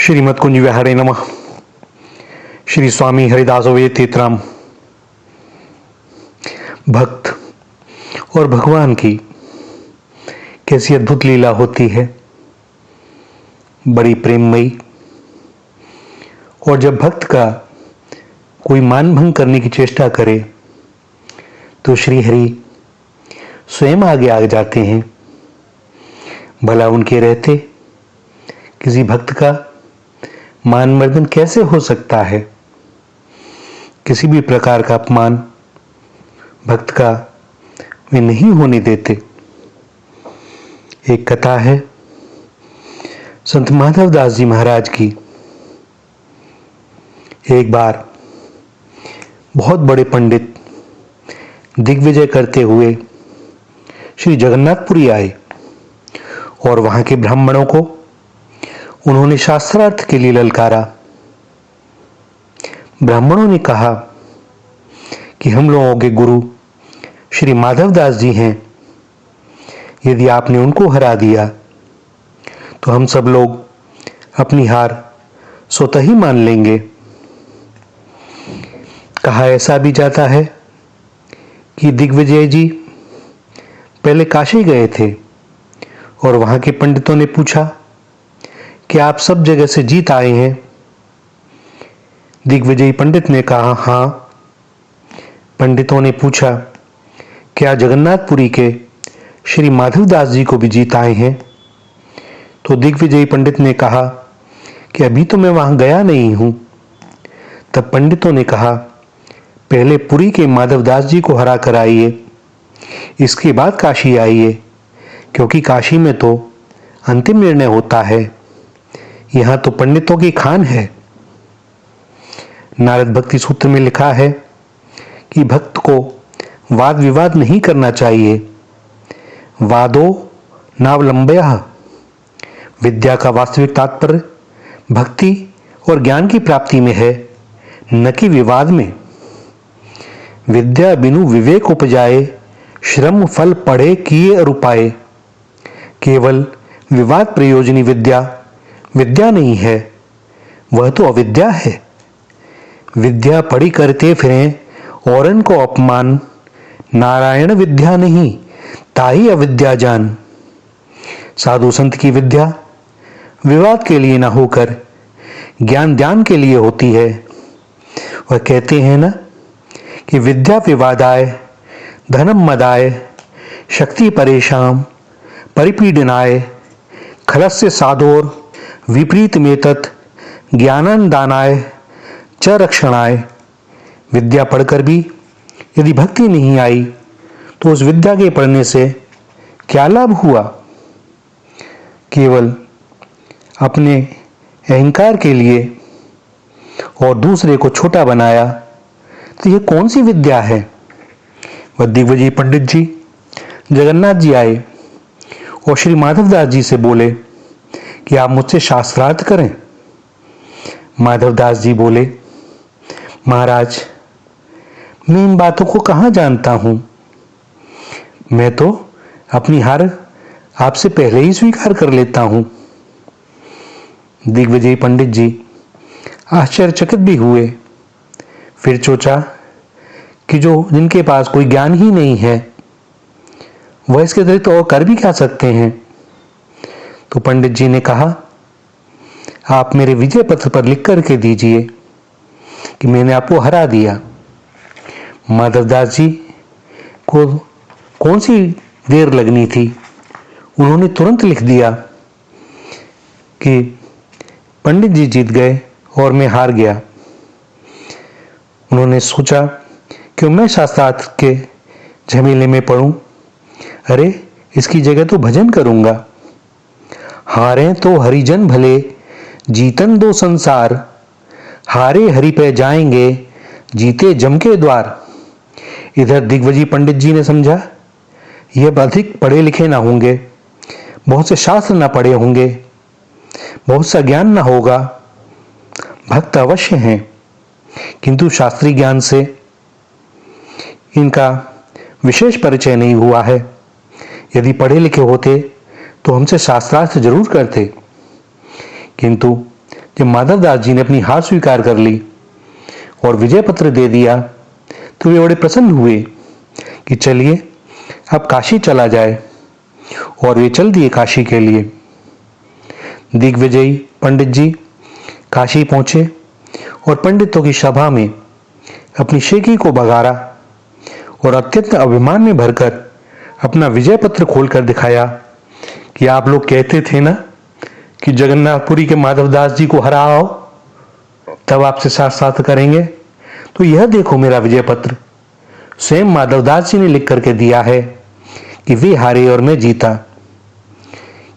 श्रीमद् कुंज विहारे नमः। श्री स्वामी हरिदास तीर्थराम। भक्त और भगवान की कैसी अद्भुत लीला होती है, बड़ी प्रेममयी। और जब भक्त का कोई मान भंग करने की चेष्टा करे तो श्री हरि स्वयं आगे आ जाते हैं। भला उनके रहते किसी भक्त का मानमर्दन कैसे हो सकता है? किसी भी प्रकार का अपमान भक्त का वे नहीं होने देते। एक कथा है संत माधवदास जी महाराज की। एक बार बहुत बड़े पंडित दिग्विजय करते हुए श्री जगन्नाथपुरी आए और वहां के ब्राह्मणों को उन्होंने शास्त्रार्थ के लिए ललकारा। ब्राह्मणों ने कहा कि हम लोगों के गुरु श्री माधवदास जी हैं, यदि आपने उनको हरा दिया तो हम सब लोग अपनी हार स्वतः ही मान लेंगे। कहा ऐसा भी जाता है कि दिग्विजय जी पहले काशी गए थे और वहां के पंडितों ने पूछा कि आप सब जगह से जीत आए हैं। दिग्विजयी पंडित ने कहा हां। पंडितों ने पूछा क्या जगन्नाथपुरी के श्री माधवदास जी को भी जीत आए हैं? तो दिग्विजयी पंडित ने कहा कि अभी तो मैं वहां गया नहीं हूं। तब पंडितों ने कहा पहले पुरी के माधवदास जी को हरा कर आइए, इसके बाद काशी आइए, क्योंकि काशी में तो अंतिम निर्णय होता है, यहां तो पंडितों की खान है। नारद भक्ति सूत्र में लिखा है कि भक्त को वाद विवाद नहीं करना चाहिए। वादो नावलंबयः। विद्या का वास्तविक तात्पर्य भक्ति और ज्ञान की प्राप्ति में है, न कि विवाद में। विद्या बिनु विवेक उपजाए, श्रम फल पढ़े किए अरुपाए। केवल विवाद प्रयोजनी विद्या विद्या नहीं है, वह तो अविद्या है। विद्या पढ़ी करते फिरें औरन को अपमान, नारायण विद्या नहीं ताही अविद्या जान। साधु संत की विद्या विवाद के लिए ना होकर ज्ञान ध्यान के लिए होती है। वह कहते हैं ना कि विद्या विवादाय धनम मदाय, शक्ति परेशान परिपीडनाय, खलस्य साधोर विपरीत में तत् ज्ञानन दानाय च रक्षणाय। विद्या पढ़कर भी यदि भक्ति नहीं आई तो उस विद्या के पढ़ने से क्या लाभ हुआ? केवल अपने अहंकार के लिए और दूसरे को छोटा बनाया, तो यह कौन सी विद्या है? वह दिग्विजय पंडित जी जगन्नाथ जी आए और श्री माधवदास जी से बोले कि आप मुझसे शास्त्रार्थ करें। माधवदास जी बोले महाराज, मैं इन बातों को कहां जानता हूं, मैं तो अपनी हार आपसे पहले ही स्वीकार कर लेता हूं। दिग्विजय पंडित जी आश्चर्यचकित भी हुए। फिर सोचा कि जिनके पास कोई ज्ञान ही नहीं है, वह इसके अतिरिक्त और कर भी क्या सकते हैं? तो पंडित जी ने कहा आप मेरे विजय पत्र पर लिख करके दीजिए कि मैंने आपको हरा दिया। माधवदास जी को कौन सी देर लगनी थी, उन्होंने तुरंत लिख दिया कि पंडित जी जीत गए और मैं हार गया। उन्होंने सोचा कि मैं शास्त्रार्थ के झमेले में पड़ूं, अरे इसकी जगह तो भजन करूंगा। हारे तो हरिजन भले, जीतन दो संसार। हारे हरि पे जाएंगे, जीते जम के द्वार। इधर दिग्विजय पंडित जी ने समझा यह अधिक पढ़े लिखे ना होंगे, बहुत से शास्त्र ना पढ़े होंगे, बहुत सा ज्ञान ना होगा। भक्त अवश्य हैं, किंतु शास्त्रीय ज्ञान से इनका विशेष परिचय नहीं हुआ है। यदि पढ़े लिखे होते तो हमसे शास्त्रार्थ जरूर करते, किंतु जब माधवदास जी ने अपनी हार स्वीकार कर ली और विजय पत्र दे दिया तो वे बड़े प्रसन्न हुए कि चलिए अब काशी चला जाए, और वे चल दिए काशी के लिए। दिग्विजयी पंडित जी काशी पहुंचे और पंडितों की सभा में अपनी शेखी को बघारा और अत्यंत अभिमान में भरकर अपना विजय पत्र खोलकर दिखाया कि आप लोग कहते थे ना कि जगन्नाथपुरी के माधवदास जी को हराओ तब आपसे साक्षात करेंगे, तो यह देखो मेरा विजय पत्र। स्वयं माधवदास जी ने लिख करके दिया है कि वे हारे और मैं जीता।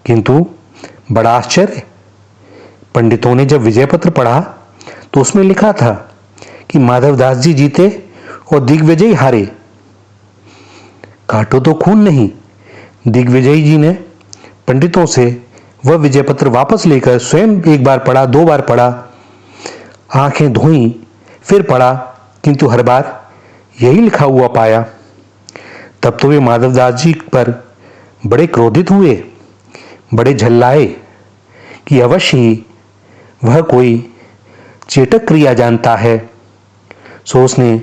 किंतु बड़ा आश्चर्य, पंडितों ने जब विजय पत्र पढ़ा तो उसमें लिखा था कि माधवदास जी जीते और दिग्विजयी हारे। काटो तो खून नहीं। दिग्विजयी जी ने पंडितों से वह विजय पत्र वापस लेकर स्वयं एक बार पढ़ा, दो बार पढ़ा, आंखें धोई, फिर पढ़ा, किंतु हर बार यही लिखा हुआ पाया। तब तो वे माधवदास जी पर बड़े क्रोधित हुए, बड़े झल्लाए कि अवश्य ही वह कोई चेटक क्रिया जानता है, सो उसने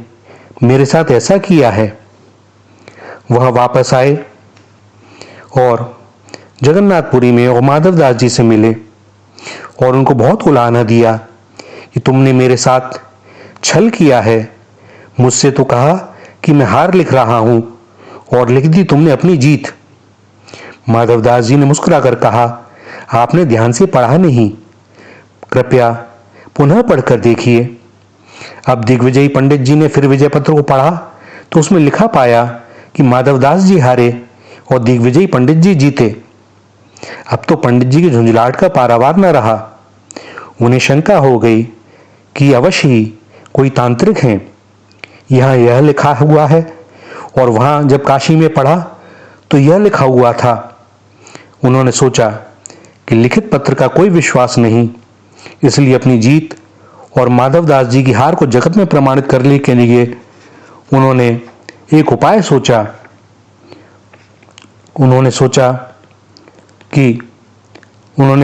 मेरे साथ ऐसा किया है। वह वापस आए और जगन्नाथपुरी में और माधवदास जी से मिले और उनको बहुत उलाहना दिया कि तुमने मेरे साथ छल किया है, मुझसे तो कहा कि मैं हार लिख रहा हूं और लिख दी तुमने अपनी जीत। माधवदास जी ने मुस्कुराकर कहा, आपने ध्यान से पढ़ा नहीं, कृपया पुनः पढ़कर देखिए। अब दिग्विजयी पंडित जी ने फिर विजय पत्र को पढ़ा तो उसमें लिखा पाया कि माधवदास जी हारे और दिग्विजयी पंडित जी जीते। अब तो पंडित जी की झुंझलाहट का पारावार न रहा। उन्हें शंका हो गई कि अवश्य ही कोई तांत्रिक हैं। यहाँ यह लिखा हुआ है और वहां जब काशी में पढ़ा तो यह लिखा हुआ था। उन्होंने सोचा कि लिखित पत्र का कोई विश्वास नहीं, इसलिए अपनी जीत और माधवदास जी की हार को जगत में प्रमाणित करने के लिए उन्होंने एक उपाय सोचा। उन्होंने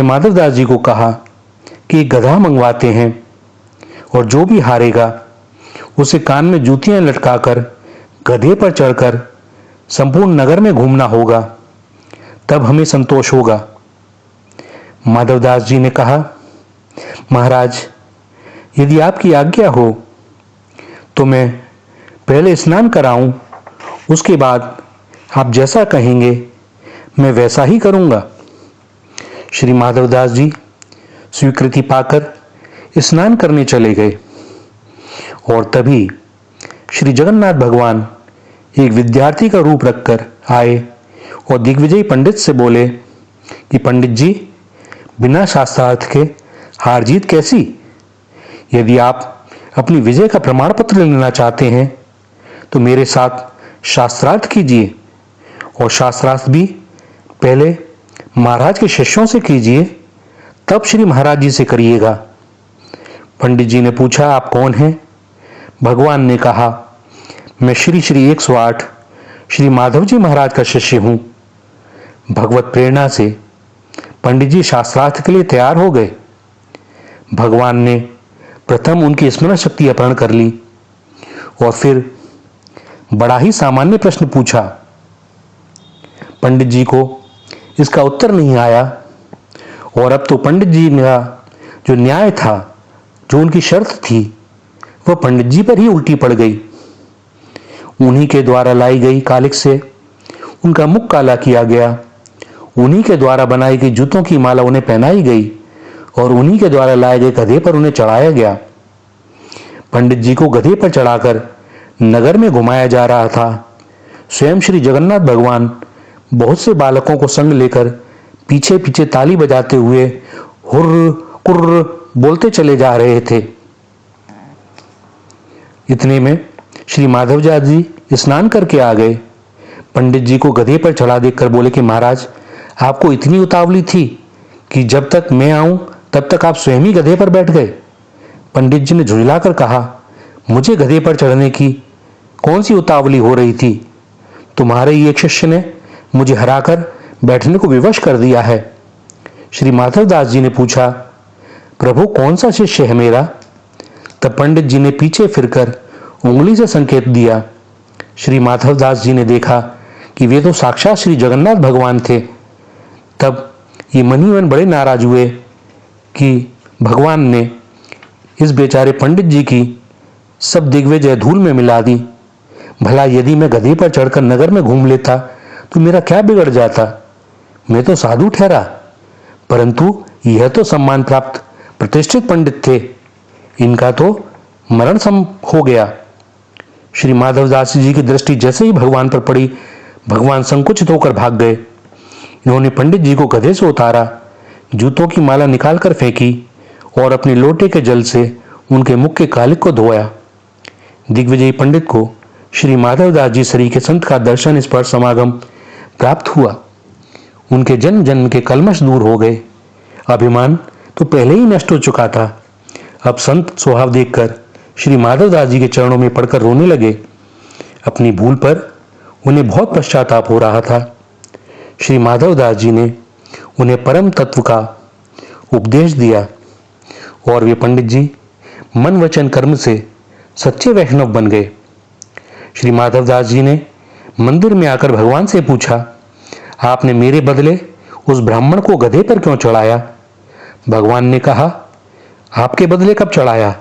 माधवदास जी को कहा कि एक गधा मंगवाते हैं और जो भी हारेगा उसे कान में जूतियां लटकाकर गधे पर चढ़कर संपूर्ण नगर में घूमना होगा, तब हमें संतोष होगा। माधवदास जी ने कहा, महाराज यदि आपकी आज्ञा हो तो मैं पहले स्नान कराऊं, उसके बाद आप जैसा कहेंगे मैं वैसा ही करूंगा। श्री माधवदास जी स्वीकृति पाकर स्नान करने चले गए और तभी श्री जगन्नाथ भगवान एक विद्यार्थी का रूप रखकर आए और दिग्विजयी पंडित से बोले कि पंडित जी, बिना शास्त्रार्थ के हार जीत कैसी? यदि आप अपनी विजय का प्रमाण पत्र लेना चाहते हैं तो मेरे साथ शास्त्रार्थ कीजिए, और शास्त्रार्थ भी पहले महाराज के शिष्यों से कीजिए, तब श्री महाराज जी से करिएगा। पंडित जी ने पूछा, आप कौन हैं? भगवान ने कहा, मैं श्री श्री 108 श्री माधव जी महाराज का शिष्य हूं। भगवत प्रेरणा से पंडित जी शास्त्रार्थ के लिए तैयार हो गए। भगवान ने प्रथम उनकी स्मरण शक्ति अपहरण कर ली और फिर बड़ा ही सामान्य प्रश्न पूछा। पंडित जी को इसका उत्तर नहीं आया और अब तो पंडित जी का जो न्याय था, जो उनकी शर्त थी, वह पंडित जी पर ही उल्टी पड़ गई। उन्हीं के द्वारा लाई गई कालिक से उनका मुख काला किया गया, उन्हीं के द्वारा बनाई गई जूतों की माला उन्हें पहनाई गई और उन्हीं के द्वारा लाए गए गधे पर उन्हें चढ़ाया गया। पंडित जी को गधे पर चढ़ाकर नगर में घुमाया जा रहा था। स्वयं श्री जगन्नाथ भगवान बहुत से बालकों को संग लेकर पीछे पीछे ताली बजाते हुए हुर्र कुर्र बोलते चले जा रहे थे। इतने में श्री माधवजा जी स्नान करके आ गए। पंडित जी को गधे पर चढ़ा देखकर बोले कि महाराज, आपको इतनी उतावली थी कि जब तक मैं आऊं तब तक आप स्वयं ही गधे पर बैठ गए। पंडित जी ने झुंझलाकर कहा, मुझे गधे पर चढ़ने की कौन सी उतावली हो रही थी? तुम्हारे ही एक शिष्य ने मुझे हराकर बैठने को विवश कर दिया है। श्री माधवदास जी ने पूछा, प्रभु कौन सा शिष्य है मेरा? तब पंडित जी ने पीछे फिरकर उंगली से संकेत दिया। श्री माधवदास जी ने देखा कि वे तो साक्षात श्री जगन्नाथ भगवान थे। तब ये मनीवन बड़े नाराज हुए कि भगवान ने इस बेचारे पंडित जी की सब दिग्विजय धूल में मिला दी। भला यदि मैं गधे पर चढ़कर नगर में घूम लेता तो मेरा क्या बिगड़ जाता? मैं तो साधु ठहरा, परंतु यह तो सम्मान प्राप्त प्रतिष्ठित पंडित थे, इनका तो मरण सम हो गया। श्री माधवदास जी की दृष्टि जैसे ही भगवान पर पड़ी, भगवान संकुचित होकर भाग गए। इन्होंने पंडित जी को गधे से उतारा, जूतों की माला निकालकर फेंकी और अपने लोटे के जल से उनके मुख के कालिक को धोया। दिग्विजयी पंडित को श्री माधवदास जी सरी के संत का दर्शन स्पर्श समागम प्राप्त हुआ। उनके जन्म जन्म के कलमश दूर हो गए। अभिमान तो पहले ही नष्ट हो चुका था। अब संत स्वभाव देखकर श्री माधवदास जी के चरणों में पड़कर रोने लगे। अपनी भूल पर उन्हें बहुत पश्चाताप हो रहा था। श्री माधवदास जी ने उन्हें परम तत्व का उपदेश दिया और वे पंडित जी मन वचन कर्म से सच्चे वैष्णव बन गए। श्री माधवदास जी ने मंदिर में आकर भगवान से पूछा, आपने मेरे बदले उस ब्राह्मण को गधे पर क्यों चढ़ाया? भगवान ने कहा, आपके बदले कब चढ़ाया?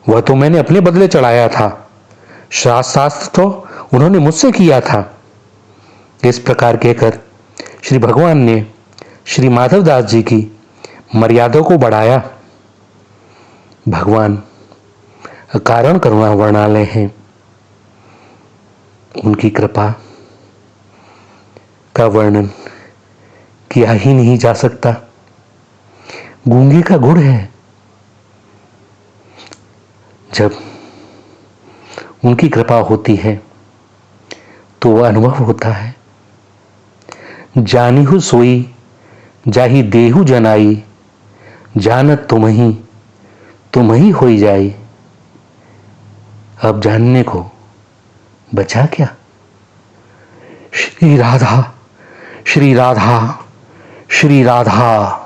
वह तो मैंने अपने बदले चढ़ाया था। शास्त्र तो उन्होंने मुझसे किया था। इस प्रकार कहकर श्री भगवान ने श्री माधवदास जी की मर्यादा को बढ़ाया। भगवान अकारण करुणा वर्णालय हैं। उनकी कृपा का वर्णन किया ही नहीं जा सकता। गूंगे का गुण है। जब उनकी कृपा होती है तो वह अनुभव होता है। जानिहु सोई जाहि देहु जनाई, जानत तुम ही होई जाई। अब जानने को बचा क्या? श्री राधा, श्री राधा, श्री राधा।